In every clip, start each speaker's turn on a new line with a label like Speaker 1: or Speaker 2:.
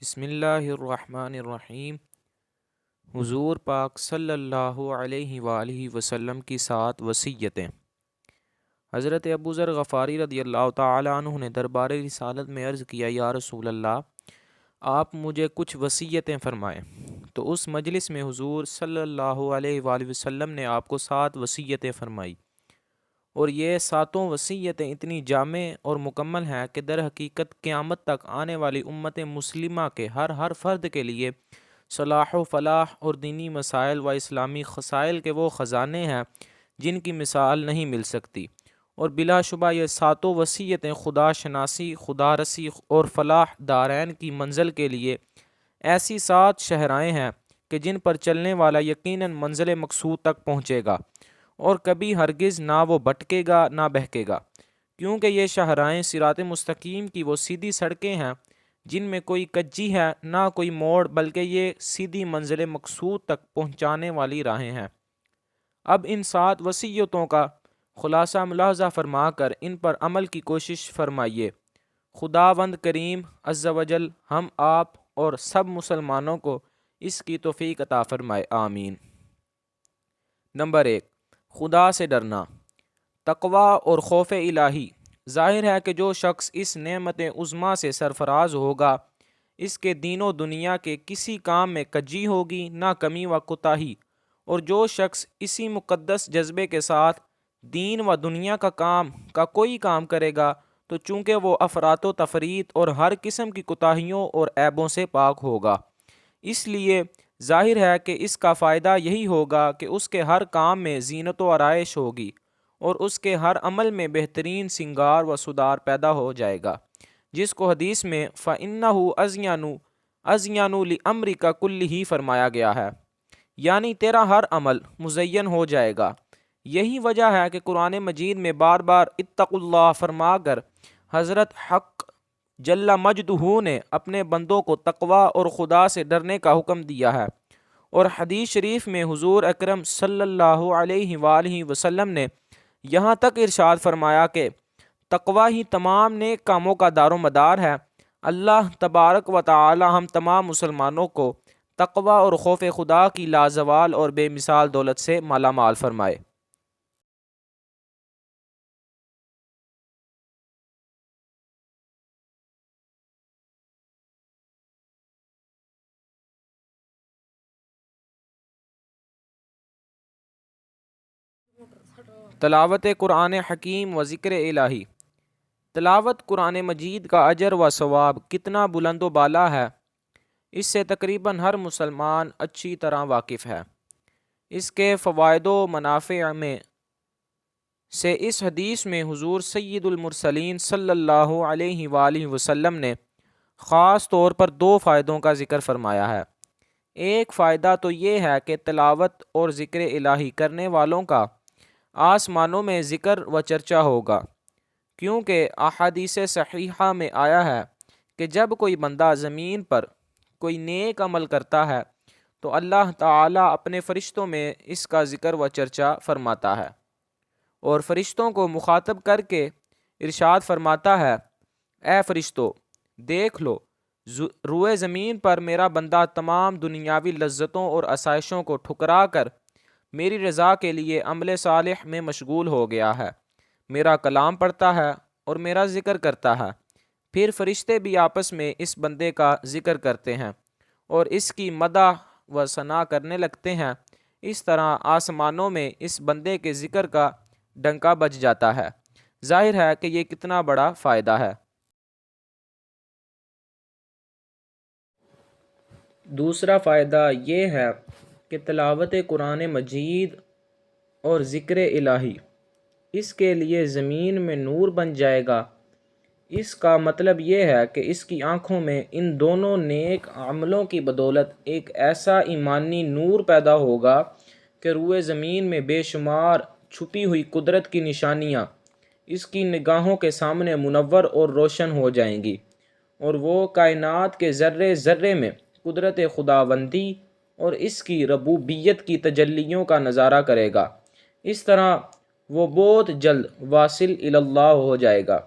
Speaker 1: بسم اللہ الرحمن الرحیم۔ حضور پاک صلی اللہ علیہ وآلہ وسلم کی 7 وصیتیں۔ حضرت ابو ذر غفاری رضی اللہ تعالیٰ عنہ نے دربار رسالت میں عرض کیا، یا رسول اللہ، آپ مجھے کچھ وصیتیں فرمائیں۔ تو اس مجلس میں حضور صلی اللہ علیہ وآلہ وسلم نے آپ کو 7 وصیتیں فرمائی، اور یہ 7 وصیتیں اتنی جامع اور مکمل ہیں کہ در حقیقت قیامت تک آنے والی امت مسلمہ کے ہر فرد کے لیے صلاح و فلاح اور دینی مسائل و اسلامی خسائل کے وہ خزانے ہیں جن کی مثال نہیں مل سکتی، اور بلا شبہ یہ 7 وصیتیں خدا شناسی، خدا رسی اور فلاح دارین کی منزل کے لیے ایسی 7 شاہراہیں ہیں کہ جن پر چلنے والا یقیناً منزل مقصود تک پہنچے گا، اور کبھی ہرگز نہ وہ بھٹکے گا نہ بہکے گا، کیونکہ یہ شاہراہیں صراط مستقیم کی وہ سیدھی سڑکیں ہیں جن میں کوئی کجی ہے نہ کوئی موڑ، بلکہ یہ سیدھی منزل مقصود تک پہنچانے والی راہیں ہیں۔ اب ان 7 وصیتوں کا خلاصہ ملاحظہ فرما کر ان پر عمل کی کوشش فرمائیے۔ خداوند کریم عز و جل ہم آپ اور سب مسلمانوں کو اس کی توفیق عطا فرمائے، آمین۔ نمبر 1، خدا سے ڈرنا، تقوی اور خوف الہی۔ ظاہر ہے کہ جو شخص اس نعمت عظمیٰ سے سرفراز ہوگا، اس کے دین و دنیا کے کسی کام میں کجی ہوگی نہ کمی و کوتاہی، اور جو شخص اسی مقدس جذبے کے ساتھ دین و دنیا کا کوئی کام کرے گا تو چونکہ وہ افراط و تفریط اور ہر قسم کی کوتاہیوں اور عیبوں سے پاک ہوگا، اس لیے ظاہر ہے کہ اس کا فائدہ یہی ہوگا کہ اس کے ہر کام میں زینت و آرائش ہوگی، اور اس کے ہر عمل میں بہترین سنگار و سدھار پیدا ہو جائے گا، جس کو حدیث میں فَإِنَّهُ أَزْيَنُ لِأَمْرِكَ كُلِّهِ فرمایا گیا ہے، یعنی تیرا ہر عمل مزین ہو جائے گا۔ یہی وجہ ہے کہ قرآن مجید میں بار بار اتقوا اللہ فرما کر حضرت حق جل مجدہ نے اپنے بندوں کو تقوی اور خدا سے ڈرنے کا حکم دیا ہے، اور حدیث شریف میں حضور اکرم صلی اللہ علیہ وآلہ وسلم نے یہاں تک ارشاد فرمایا کہ تقوی ہی تمام نیک کاموں کا دار و مدار ہے۔ اللہ تبارک و تعالی ہم تمام مسلمانوں کو تقوی اور خوف خدا کی لازوال اور بے مثال دولت سے مالا مال فرمائے۔ تلاوت قرآن حکیم و ذکر الہی۔ تلاوت قرآن مجید کا اجر و ثواب کتنا بلند و بالا ہے، اس سے تقریباً ہر مسلمان اچھی طرح واقف ہے۔ اس کے فوائد و منافع میں سے اس حدیث میں حضور سید المرسلین صلی اللہ علیہ وآلہ وسلم نے خاص طور پر 2 فائدوں کا ذکر فرمایا ہے۔ ایک فائدہ تو یہ ہے کہ تلاوت اور ذکر الہی کرنے والوں کا آسمانوں میں ذکر و چرچا ہوگا، کیونکہ احادیث صحیحہ میں آیا ہے کہ جب کوئی بندہ زمین پر کوئی نیک عمل کرتا ہے تو اللہ تعالیٰ اپنے فرشتوں میں اس کا ذکر و چرچا فرماتا ہے، اور فرشتوں کو مخاطب کر کے ارشاد فرماتا ہے، اے فرشتو، دیکھ لو، روئے زمین پر میرا بندہ تمام دنیاوی لذتوں اور آسائشوں کو ٹھکرا کر میری رضا کے لیے عمل صالح میں مشغول ہو گیا ہے، میرا کلام پڑھتا ہے اور میرا ذکر کرتا ہے۔ پھر فرشتے بھی آپس میں اس بندے کا ذکر کرتے ہیں اور اس کی مدح و ثنا کرنے لگتے ہیں۔ اس طرح آسمانوں میں اس بندے کے ذکر کا ڈنکا بج جاتا ہے۔ ظاہر ہے کہ یہ کتنا بڑا فائدہ ہے۔ دوسرا فائدہ یہ ہے کہ تلاوت قرآن مجید اور ذکر الہی اس کے لیے زمین میں نور بن جائے گا۔ اس کا مطلب یہ ہے کہ اس کی آنکھوں میں ان دونوں نیک عملوں کی بدولت ایک ایسا ایمانی نور پیدا ہوگا کہ روئے زمین میں بے شمار چھپی ہوئی قدرت کی نشانیاں اس کی نگاہوں کے سامنے منور اور روشن ہو جائیں گی، اور وہ کائنات کے ذرے ذرے میں قدرت خداوندی اور اس کی ربوبیت کی تجلیوں کا نظارہ کرے گا۔ اس طرح وہ بہت جلد واصل الی اللہ ہو جائے گا۔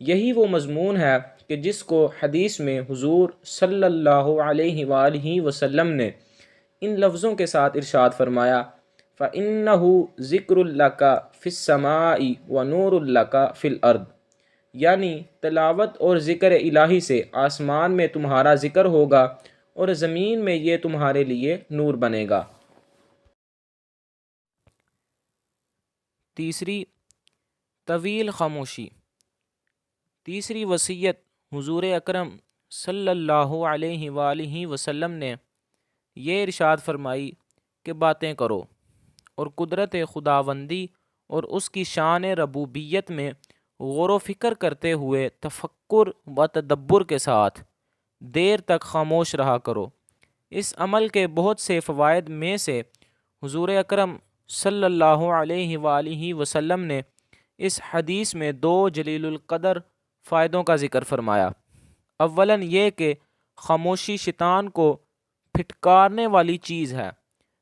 Speaker 1: یہی وہ مضمون ہے کہ جس کو حدیث میں حضور صلی اللہ علیہ وآلہ وسلم نے ان لفظوں کے ساتھ ارشاد فرمایا فَإِنَّهُ ذِكْرٌ لَكَ فِي السَّمَاءِ وَنُورٌ لَكَ فِي الْأَرْضِ، یعنی تلاوت اور ذکر الہی سے آسمان میں تمہارا ذکر ہوگا اور زمین میں یہ تمہارے لیے نور بنے گا۔ تیسری، طویل خاموشی۔ تیسری وصیت حضور اکرم صلی اللہ علیہ وآلہ وسلم نے یہ ارشاد فرمائی کہ باتیں کرو اور قدرت خداوندی اور اس کی شان ربوبیت میں غور و فکر کرتے ہوئے تفکر و تدبر کے ساتھ دیر تک خاموش رہا کرو۔ اس عمل کے بہت سے فوائد میں سے حضور اکرم صلی اللہ علیہ وآلہ وسلم نے اس حدیث میں 2 جلیل القدر فائدوں کا ذکر فرمایا۔ اولاً یہ کہ خاموشی شیطان کو پھٹکارنے والی چیز ہے۔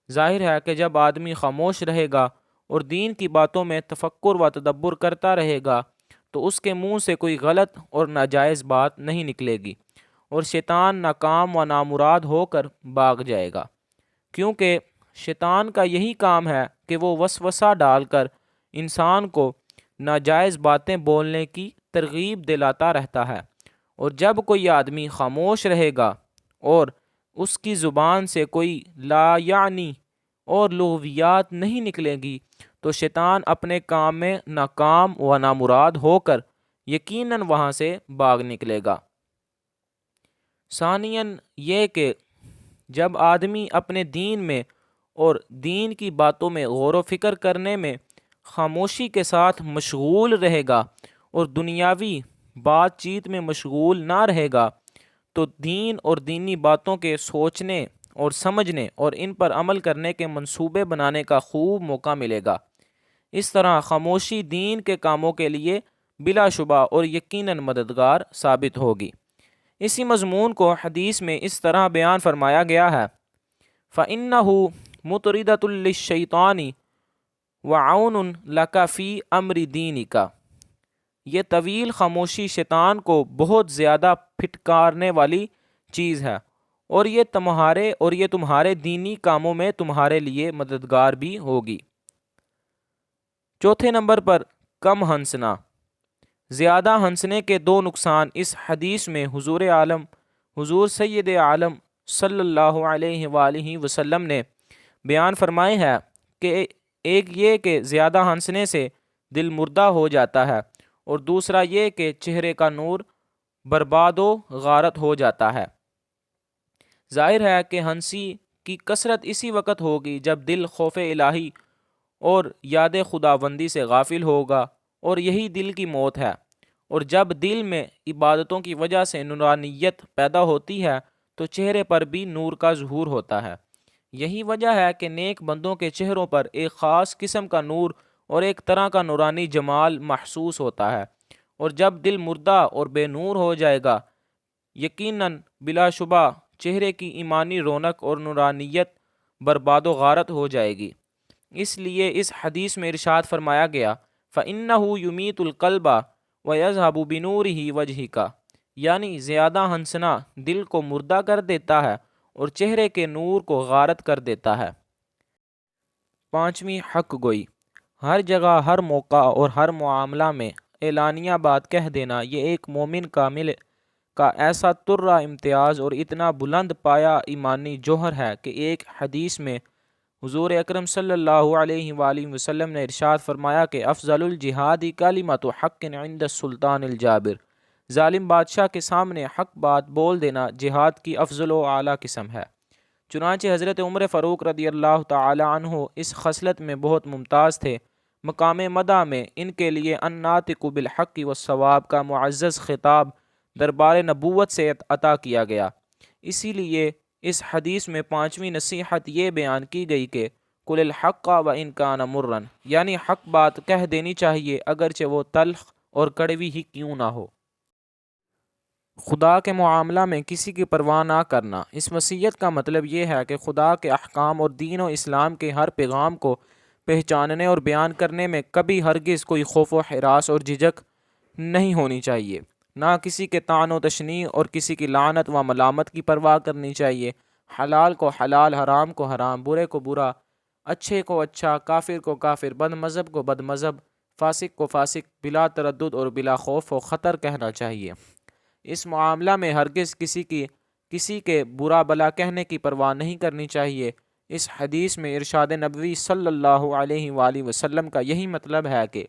Speaker 1: ظاہر ہے کہ جب آدمی خاموش رہے گا اور دین کی باتوں میں تفکر و تدبر کرتا رہے گا تو اس کے منہ سے کوئی غلط اور ناجائز بات نہیں نکلے گی اور شیطان ناکام و نامراد ہو کر بھاگ جائے گا، کیونکہ شیطان کا یہی کام ہے کہ وہ وسوسہ ڈال کر انسان کو ناجائز باتیں بولنے کی ترغیب دلاتا رہتا ہے، اور جب کوئی آدمی خاموش رہے گا اور اس کی زبان سے کوئی لا یعنی اور لغویات نہیں نکلے گی تو شیطان اپنے کام میں ناکام و نامراد ہو کر یقیناً وہاں سے بھاگ نکلے گا۔ ثانیاً یہ کہ جب آدمی اپنے دین میں اور دین کی باتوں میں غور و فکر کرنے میں خاموشی کے ساتھ مشغول رہے گا اور دنیاوی بات چیت میں مشغول نہ رہے گا تو دین اور دینی باتوں کے سوچنے اور سمجھنے اور ان پر عمل کرنے کے منصوبے بنانے کا خوب موقع ملے گا۔ اس طرح خاموشی دین کے کاموں کے لیے بلا شبہ اور یقیناً مددگار ثابت ہوگی۔ اسی مضمون کو حدیث میں اس طرح بیان فرمایا گیا ہے فَإِنَّهُ مُطْرِدَةٌ لِلشَّيْطَانِ وَعَوْنٌ لَكَ فِي أَمْرِ دِينِكَ، یہ طویل خاموشی شیطان کو بہت زیادہ پھٹکارنے والی چیز ہے اور یہ تمہارے دینی کاموں میں تمہارے لیے مددگار بھی ہوگی۔ چوتھے نمبر پر کم ہنسنا۔ زیادہ ہنسنے کے 2 نقصان اس حدیث میں حضور سید عالم صلی اللہ علیہ وآلہ وسلم نے بیان فرمائے ہیں کہ ایک یہ کہ زیادہ ہنسنے سے دل مردہ ہو جاتا ہے اور دوسرا یہ کہ چہرے کا نور برباد و غارت ہو جاتا ہے۔ ظاہر ہے کہ ہنسی کی کثرت اسی وقت ہوگی جب دل خوف الہی اور یاد خداوندی سے غافل ہوگا، اور یہی دل کی موت ہے، اور جب دل میں عبادتوں کی وجہ سے نورانیت پیدا ہوتی ہے تو چہرے پر بھی نور کا ظہور ہوتا ہے۔ یہی وجہ ہے کہ نیک بندوں کے چہروں پر ایک خاص قسم کا نور اور ایک طرح کا نورانی جمال محسوس ہوتا ہے، اور جب دل مردہ اور بے نور ہو جائے گا یقیناً بلا شبہ چہرے کی ایمانی رونق اور نورانیت برباد و غارت ہو جائے گی۔ اس لیے اس حدیث میں ارشاد فرمایا گیا فَإِنَّهُ يُمِيتُ الْقَلْبَ وَيَذْهَبُ بِنُورِهِ وَجْهِكَ، یعنی زیادہ ہنسنا دل کو مردہ کر دیتا ہے اور چہرے کے نور کو غارت کر دیتا ہے۔ پانچویں، حق گوئی۔ ہر جگہ، ہر موقع اور ہر معاملہ میں اعلانیہ بات کہہ دینا یہ ایک مومن کامل کا ایسا ترہ امتیاز اور اتنا بلند پایا ایمانی جوہر ہے کہ ایک حدیث میں حضور اکرم صلی اللہ علیہ وآلہ وسلم نے ارشاد فرمایا کہ افضل الجہاد کلمۃ حق عند السلطان الجابر، ظالم بادشاہ کے سامنے حق بات بول دینا جہاد کی افضل و اعلیٰ قسم ہے۔ چنانچہ حضرت عمر فاروق رضی اللہ تعالی عنہ اس خصلت میں بہت ممتاز تھے۔ مقام مدح میں ان کے لیے الناطق بالحق والصواب کا معزز خطاب دربار نبوت سے عطا کیا گیا۔ اسی لیے اس حدیث میں 5ویں نصیحت یہ بیان کی گئی کہ قل الحق وان کان مرا، یعنی حق بات کہہ دینی چاہیے اگرچہ وہ تلخ اور کڑوی ہی کیوں نہ ہو۔ خدا کے معاملہ میں کسی کی پرواہ نہ کرنا۔ اس وصیت کا مطلب یہ ہے کہ خدا کے احکام اور دین و اسلام کے ہر پیغام کو پہچاننے اور بیان کرنے میں کبھی ہرگز کوئی خوف و ہراس اور جھجک نہیں ہونی چاہیے۔ نہ کسی کے طعن و تشنیع اور کسی کی لعنت و ملامت کی پرواہ کرنی چاہیے۔ حلال کو حلال، حرام کو حرام، برے کو برا، اچھے کو اچھا، کافر کو کافر، بد مذہب کو بد مذہب، فاسق کو فاسق، بلا تردد اور بلا خوف و خطر کہنا چاہیے۔ اس معاملہ میں ہرگز کسی کے برا بلا کہنے کی پرواہ نہیں کرنی چاہیے۔ اس حدیث میں ارشاد نبوی صلی اللہ علیہ وآلہ وسلم کا یہی مطلب ہے کہ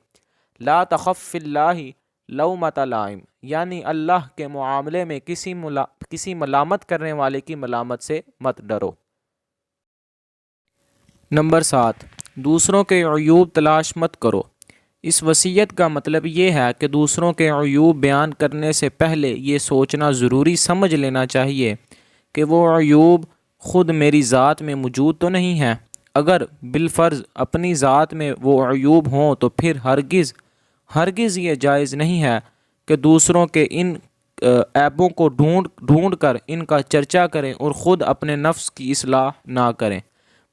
Speaker 1: لا تخف فی اللہ لومۃ لائم، یعنی اللہ کے معاملے میں کسی ملامت کرنے والے کی ملامت سے مت ڈرو۔ نمبر 7، دوسروں کے عیوب تلاش مت کرو۔ اس وصیت کا مطلب یہ ہے کہ دوسروں کے عیوب بیان کرنے سے پہلے یہ سوچنا ضروری سمجھ لینا چاہیے کہ وہ عیوب خود میری ذات میں موجود تو نہیں ہیں۔ اگر بالفرض اپنی ذات میں وہ عیوب ہوں تو پھر ہرگز یہ جائز نہیں ہے کہ دوسروں کے ان عیبوں کو ڈھونڈ کر ان کا چرچا کریں اور خود اپنے نفس کی اصلاح نہ کریں،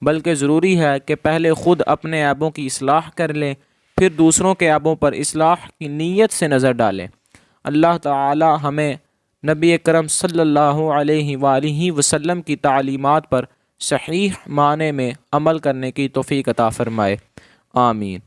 Speaker 1: بلکہ ضروری ہے کہ پہلے خود اپنے عیبوں کی اصلاح کر لیں، پھر دوسروں کے عیبوں پر اصلاح کی نیت سے نظر ڈالیں۔ اللہ تعالی ہمیں نبی اکرم صلی اللہ علیہ وآلہ وسلم کی تعلیمات پر صحیح معنی میں عمل کرنے کی توفیق عطا فرمائے، آمین۔